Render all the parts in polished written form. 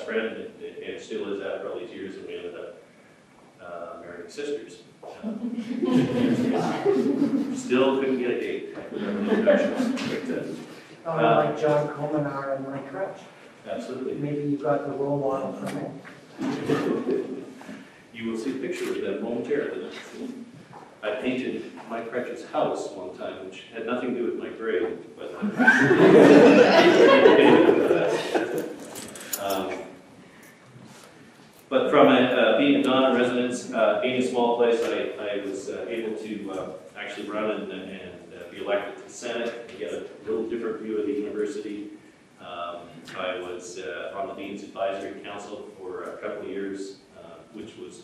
best friend, and it still is after all these years, and we ended up marrying sisters. Still couldn't get a date with our introductions. Like John Comanar and Mike Crouch. Absolutely. Maybe you got the role model from him. You will see a picture of them momentarily. I painted Mike Crouch's house one time, which had nothing to do with my grade, but but from being a Donna residence, being a small place, I was able to actually run and be elected to the Senate and get a little different view of the university. I was on the Dean's Advisory Council for a couple of years, which was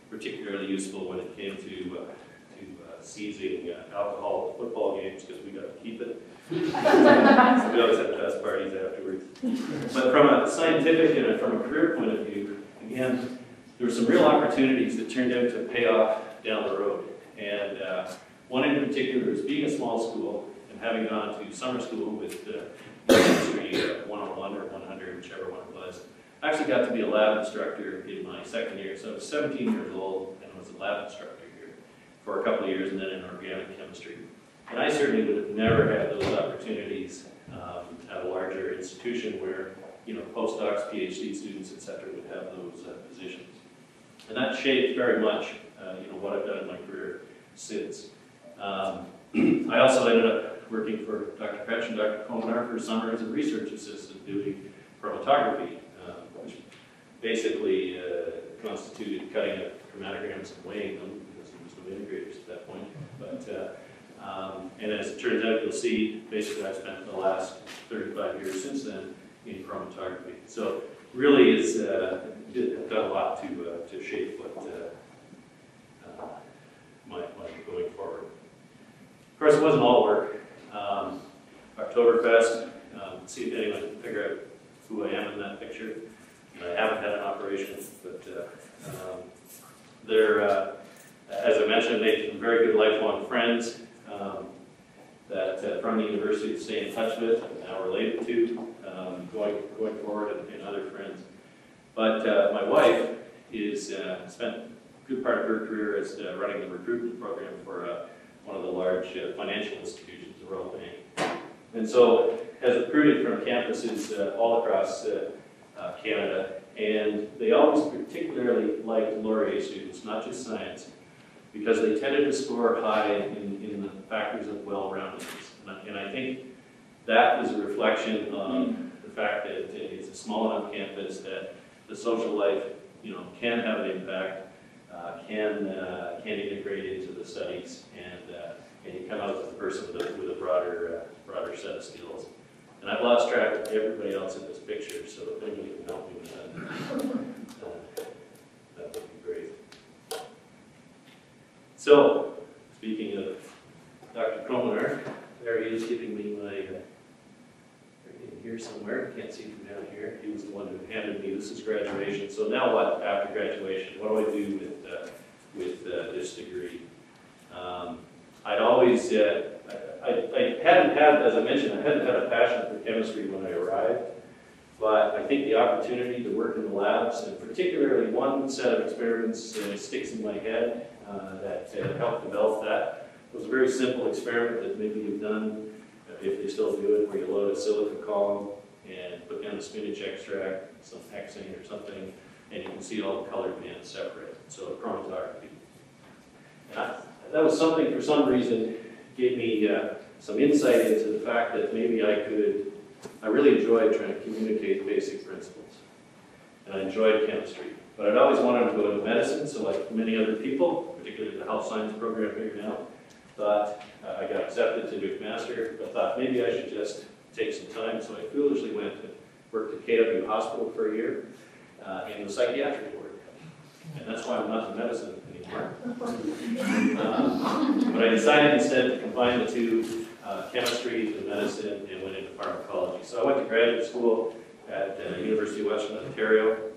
particularly useful when it came to seizing alcohol at football games, because we got to keep it. So we always had the best parties afterwards. But from a scientific and from a career point of view, again, there were some real opportunities that turned out to pay off down the road. And one in particular is being a small school and having gone to summer school with chemistry 101 or 100, whichever one it was. I actually got to be a lab instructor in my second year. So I was 17 years old and was a lab instructor here for a couple of years, and then in organic chemistry. And I certainly would have never had those opportunities at a larger institution where, you know, postdocs, PhD students, etc., would have those positions. And that shaped very much, you know, what I've done in my career since. I also ended up working for Dr. Kretsch and Dr. Comanar for a summer as a research assistant doing chromatography, which basically constituted cutting up chromatograms and weighing them, because there was no integrators at that point. But and as it turns out, you'll see, basically I've spent the last 35 years since then in chromatography. So really it's done a lot to shape what my going forward. Of course, it wasn't all work. Oktoberfest, see if anyone can figure out who I am in that picture. I haven't had an operation, but they're, as I mentioned, made some very good lifelong friends that from the university to stay in touch with, now related to, going forward, and other friends. But my wife is spent a good part of her career as running the recruitment program for one of the large financial institutions, the Royal Bank. And so has recruited from campuses all across Canada, and they always particularly liked Laurier students, not just science, because they tended to score high in the factors of well-roundedness. And I think that is a reflection on the fact that it's a small enough campus that the social life, you know, can have an impact, can integrate into the studies, and you come out as a person with a broader set of skills. And I've lost track of everybody else in this picture, so if anybody can help me with that, that would be great. So, speaking of Dr. Comanar, there he is giving me my, in here somewhere, can't see from down here. He was the one who handed me, this is graduation. So now what, after graduation? What do I do with this degree? I'd always, I hadn't had, as I mentioned, I hadn't had a passion for chemistry when I arrived, but I think the opportunity to work in the labs, and particularly one set of experiments sticks in my head that helped develop that. It was a very simple experiment that maybe you've done, if they still do it, where you load a silica column and put down a spinach extract, some hexane or something, and you can see all the colored bands separate. So chromatography. And that was something, for some reason, gave me some insight into the fact that maybe I really enjoyed trying to communicate basic principles. And I enjoyed chemistry. But I'd always wanted to go into medicine, so like many other people, particularly the health science program here now, thought I got accepted to do McMaster, but thought maybe I should just take some time. So I foolishly went and worked at KW Hospital for a year in the psychiatric ward. And that's why I'm not in medicine anymore. But I decided instead to combine the two, chemistry and medicine, and went into pharmacology. So I went to graduate school at the University of Western Ontario,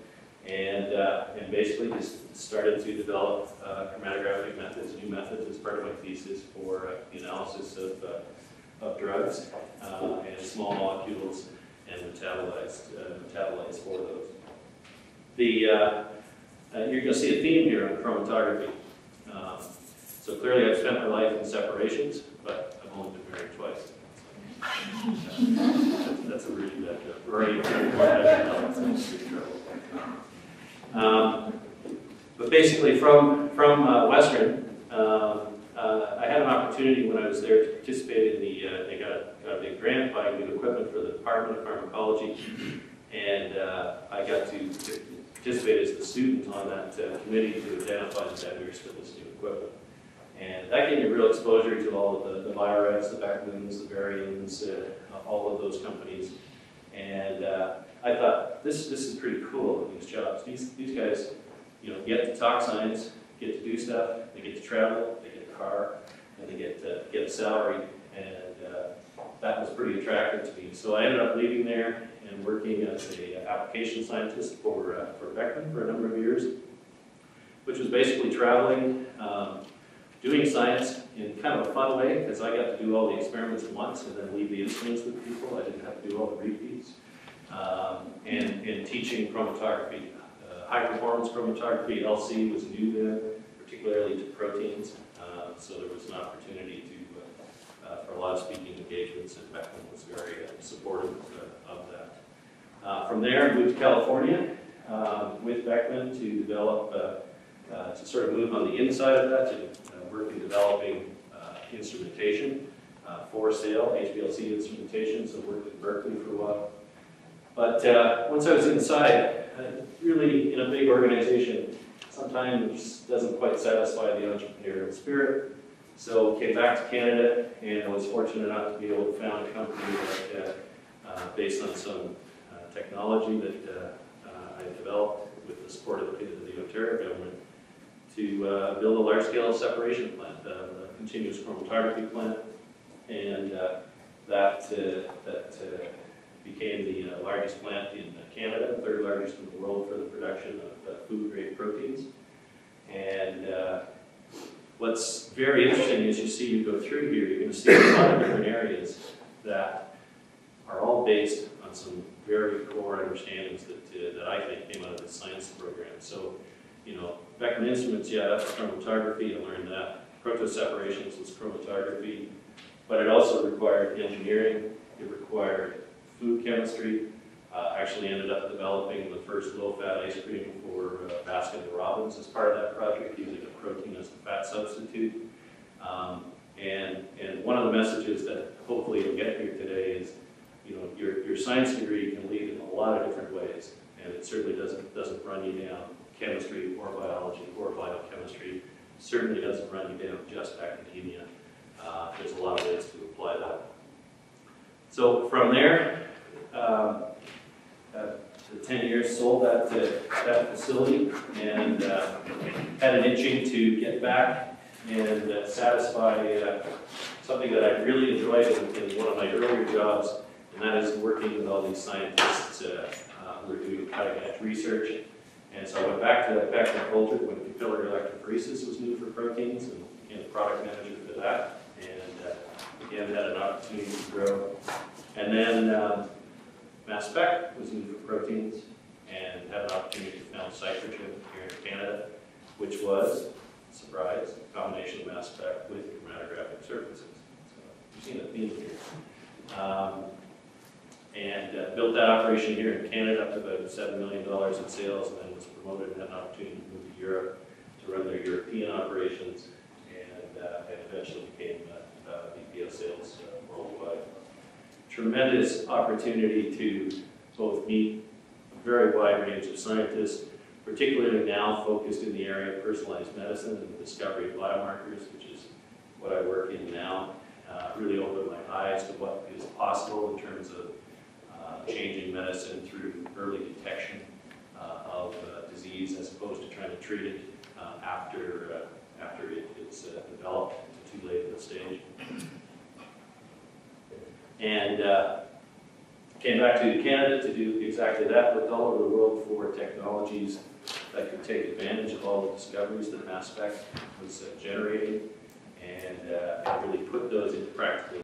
and basically just started to develop chromatographic methods, new methods, as part of my thesis for the analysis of drugs and small molecules and metabolites for those. you're going to see a theme here on chromatography. So clearly I've spent my life in separations, but I've only been married twice. That's a really bad joke. But basically from Western, I had an opportunity when I was there to participate in they got a big grant by new equipment for the Department of Pharmacology, and I got to participate as the student on that committee to identify the vendors for this new equipment. And that gave me real exposure to all of the Bio-Reds, the Beckmans, the Varians, all of those companies. And I thought, this is pretty cool, these jobs. These guys, get to talk science, get to do stuff, they get to travel, they get a car, and they get a salary. And that was pretty attractive to me. So I ended up leaving there and working as an application scientist for Beckman for a number of years, which was basically traveling, doing science in kind of a fun way, because I got to do all the experiments at once and then leave the instruments with people. I didn't have to do all the repeats. And teaching chromatography. High performance chromatography, LC, was new then, particularly to proteins. So there was an opportunity for a lot of speaking engagements, and Beckman was very supportive of that. From there, I moved to California with Beckman to develop, to sort of move on the inside of that, to work in developing instrumentation for sale, HPLC instrumentation, so worked in Berkeley for a while. But once I was inside, really in a big organization, sometimes doesn't quite satisfy the entrepreneurial spirit. So came back to Canada, and I was fortunate enough to be able to found a company that, based on some technology that I developed with the support of the Ontario government, to build a large-scale separation plant, a continuous chromatography plant, and that became the largest plant in Canada, the third largest in the world for the production of food-grade proteins. And what's very interesting is you go through here, you're going to see a lot of different areas that are all based on some very core understandings that I think came out of the science program. So, Beckman Instruments, yeah, that's chromatography, I learned that. Proto-separations was chromatography, but it also required engineering, it required food chemistry. Actually ended up developing the first low-fat ice cream for Baskin-Robbins as part of that project, using a protein as a fat substitute. And one of the messages that hopefully you'll get here today is, your science degree can lead in a lot of different ways, and it certainly doesn't run you down chemistry or biology or biochemistry. Certainly doesn't run you down just academia. There's a lot of ways to apply that. So from there, the 10 years, sold that facility, and had an itching to get back and satisfy something that I really enjoyed in one of my earlier jobs, and that is working with all these scientists who are doing cutting-edge research. And so I went back to Beckman Coulter when capillary electrophoresis was new for proteins, and became the product manager for that, and again had an opportunity to grow. And then mass spec was new for proteins, and had an opportunity to found Cytrogen here in Canada, which was, surprise, a combination of mass spec with chromatographic surfaces. So you've seen a theme here. And built that operation here in Canada up to about $7 million in sales, and then was promoted and had an opportunity to move to Europe to run their European operations, and eventually became VP of sales worldwide. Tremendous opportunity to both meet a very wide range of scientists, particularly now focused in the area of personalized medicine and the discovery of biomarkers, which is what I work in now. Really opened my eyes to what is possible in terms of changing medicine through early detection of disease, as opposed to trying to treat it after it's developed too late in the stage. And came back to Canada to do exactly that, looked all over the world for technologies that could take advantage of all the discoveries that mass spec was generating, and really put those into practical